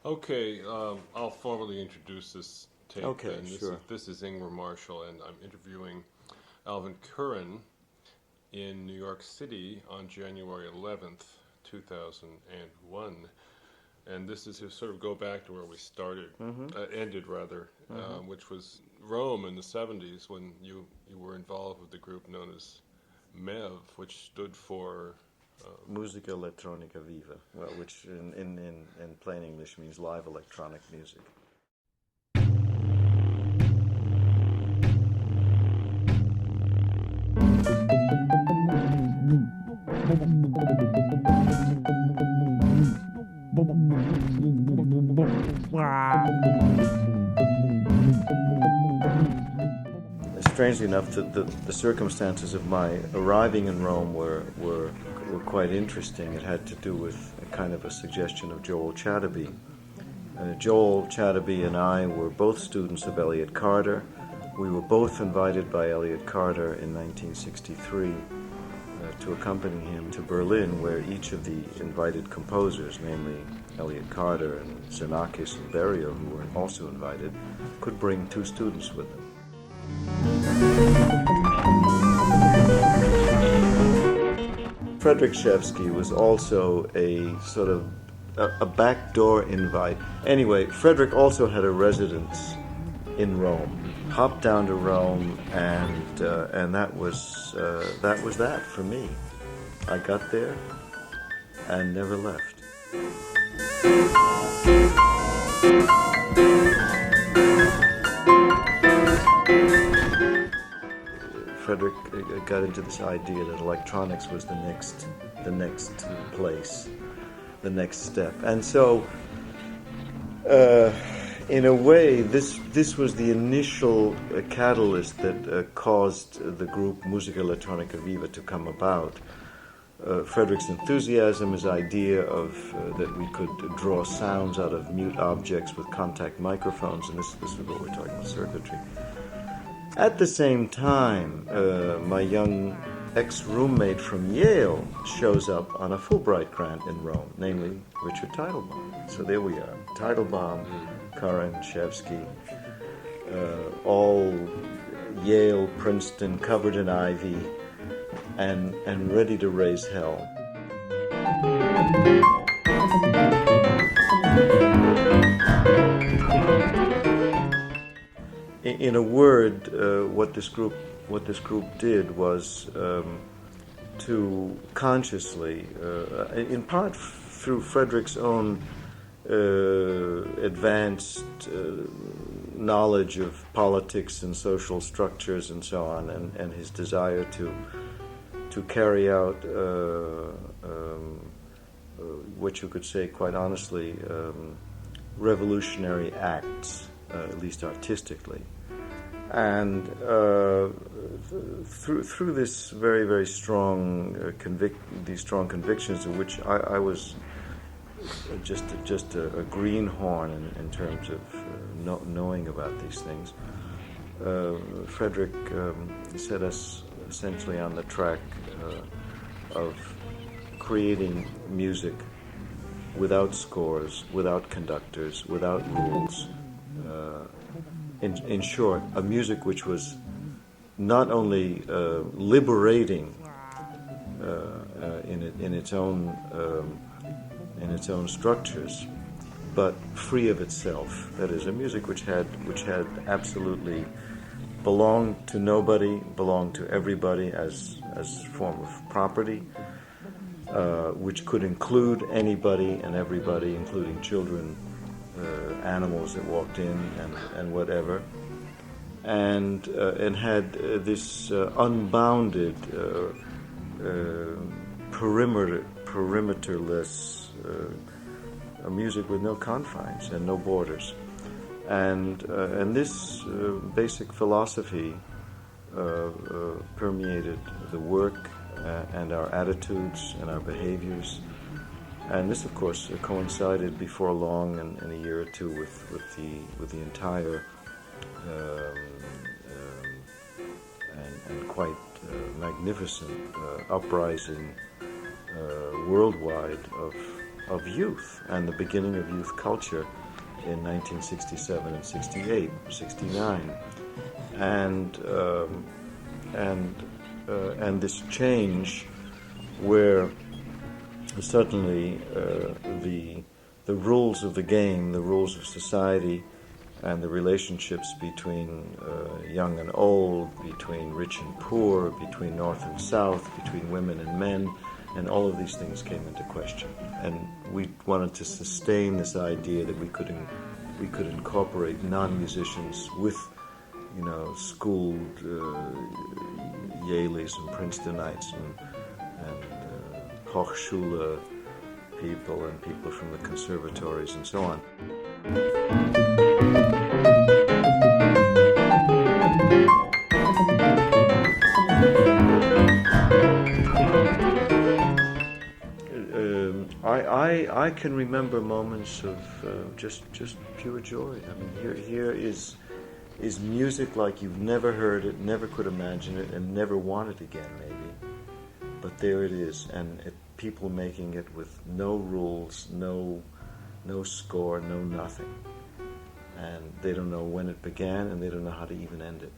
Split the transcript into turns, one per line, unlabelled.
Okay, I'll formally introduce this tape.
Okay,
Then.
sure.
This is Ingram Marshall, and I'm interviewing Alvin Curran in New York City on January 11th, 2001. And this is to sort of go back to where we started, ended rather, which was Rome in the 70s when you were involved with the group known as MEV, which stood for
Musica Electronica Viva, well, which in plain English means live electronic music. Strangely enough, the circumstances of my arriving in Rome were quite interesting. It had to do with a kind of a suggestion of Joel Chatterby. Joel Chatterby and I were both students of Elliott Carter. We were both invited by Elliott Carter in 1963 to accompany him to Berlin, where each of the invited composers, namely Elliott Carter and Xenakis and Berio, who were also invited, could bring two students with them. Frederic Rzewski was also a sort of a backdoor invite. Anyway, Frederic also had a residence in Rome. Hopped down to Rome, and that was that for me. I got there and never left. Frederic got into this idea that electronics was the next place, the next step, and so in a way, this was the initial catalyst that caused the group Musica Electronica Viva to come about. Frederic's enthusiasm, his idea of that we could draw sounds out of mute objects with contact microphones, and this is what we're talking about, circuitry. At the same time, my young ex-roommate from Yale shows up on a Fulbright grant in Rome, namely Richard Teitelbaum. So there we are, Teitelbaum, Curran, Rzewski, all Yale, Princeton, covered in ivy, and ready to raise hell. In a word, what this group did was to consciously, in part through Frederic's own advanced knowledge of politics and social structures and so on, and his desire to carry out what you could say quite honestly, revolutionary acts, at least artistically. And through this very, very strong these strong convictions, of which I was just a greenhorn in terms of knowing about these things, Frederic set us essentially on the track of creating music without scores, without conductors, without rules. In short, a music which was not only liberating in its own structures, but free of itself. That is, a music which had absolutely belonged to nobody, belonged to everybody as a form of property, which could include anybody and everybody, including children, animals that walked in, and whatever, and had this unbounded, perimeterless music with no confines and no borders, and this basic philosophy permeated the work and our attitudes and our behaviors. And this, of course, coincided before long, in a year or two, with the entire and quite magnificent uprising worldwide of of youth and the beginning of youth culture in 1967 and 68, 69, and this change where certainly the rules of the game, the rules of society, and the relationships between young and old, between rich and poor, between north and south, between women and men, and all of these things came into question. And we wanted to sustain this idea that we could incorporate non-musicians with, schooled Yaleys and Princetonites and Hochschule people and people from the conservatories and so on. I can remember moments of just pure joy. I mean, here is music like you've never heard it, never could imagine it, and never want it again, maybe. But there it is, and people making it with no rules, no score, no nothing. And they don't know when it began, and they don't know how to even end it.